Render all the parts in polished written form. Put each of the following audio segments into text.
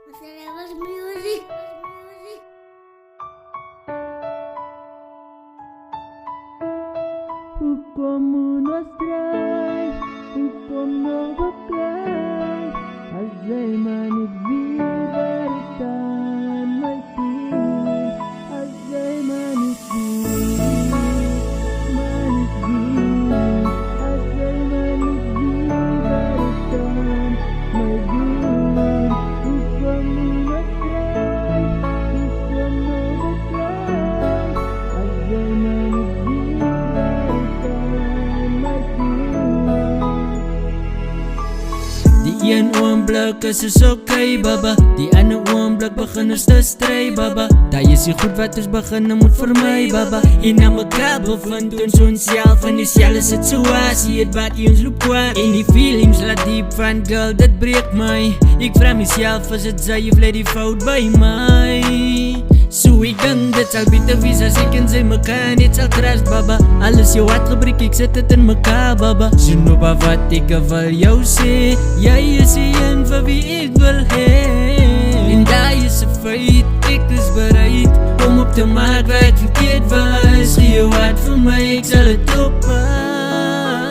Masarap music. Hukom munastray, hukom novaklay, azay manit bibaritan may tinig, azay manit manit azay manit bibaritan may tinig. Hukom munastray, hukom novaklay, azay manit Di yan uang blag kasusokay baba Di ana uang blag baka nostastray baba Tayo si goed wat ons baka na moet vermy baba En na mekaar bevind ons onszelf in dieselfde situasie Het wat ons loop kwaad En die feelings laat diep van girl dit breek my Ek vraag myself as het sy of let die fout by my So ek dink dit sal beter wees as ek en sy mekaar net sal trust baba Alles jou wat gebreek ek sit het in mekaar baba So nou ba wat ek wil jou sê Jy is die een vir wie ek wil heen En daar is een feit, ek is bereid Om op te maak wat verkeerd was Gee jou wat vir my, ek sal het oppas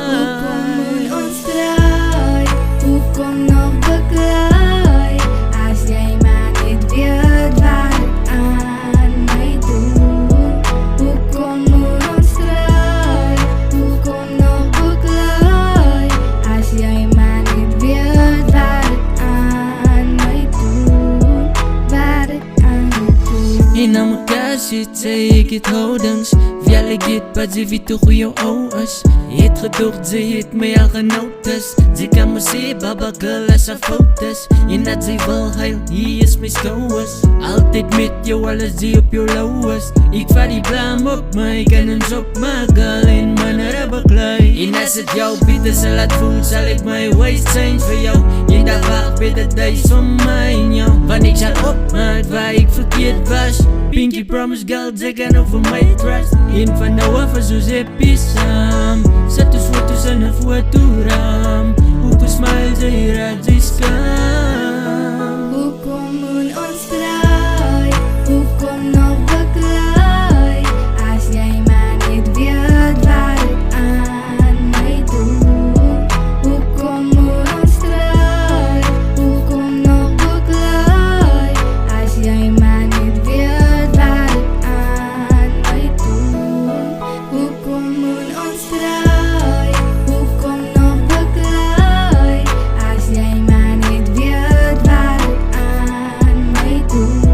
Hoekom moet ons draai? Hoekom nog beklaai? As jy maar net weet wat het aan my doen Hoekom moet ons draai? Hoekom nog beklaai? As jy maar net weet wat het aan my doen Wat het aan my doen En na mekaar sit sy ek het houdings Wel ek het wat sy weet hoe jou ou is Het gedocht sy het my al genotis Sy kan my sê baba girl as haar fout is En dat sy wil huil, hier is my skouwers Altyd met jou alles die op jou lauw is Ek vat die blame op my, kan ons op my girl En manere beklui En as het jou beter sal laat voel Sal ek my ways change vir jou En dat wacht beter days vir my en jou Want ek sal opmaak waar ek verkeerd was Pinky promise girl, sy kan over my trust En van nou af is ons happy saam Zet ons foto's in een fotoraam Hoeveel smile sy raak sy skam Hoekom moet ons draai? Hoekom nog beklaai? As jy maar net weet wat het aan my doen Hoekom moet ons draai? Hoekom nog beklaai? As jy maar net weet wat het aan my doen Hoekom moet ons draai? Hoekom nog beklaai? As jy maar net weet wat het aan my doen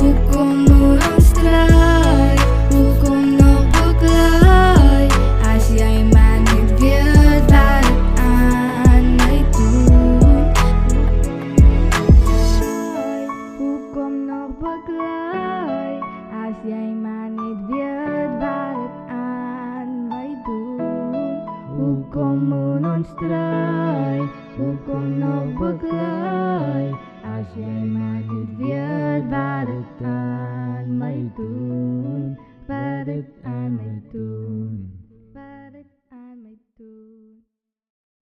Hoekom moet ons draai? Hoekom nog beklaai? As jy maar net weet wat het aan my doen Hoekom nog beklaai? As jy maar net weet wat het aan my doen Hoekom moet ons draai? Hoekom nog beklaai? As jy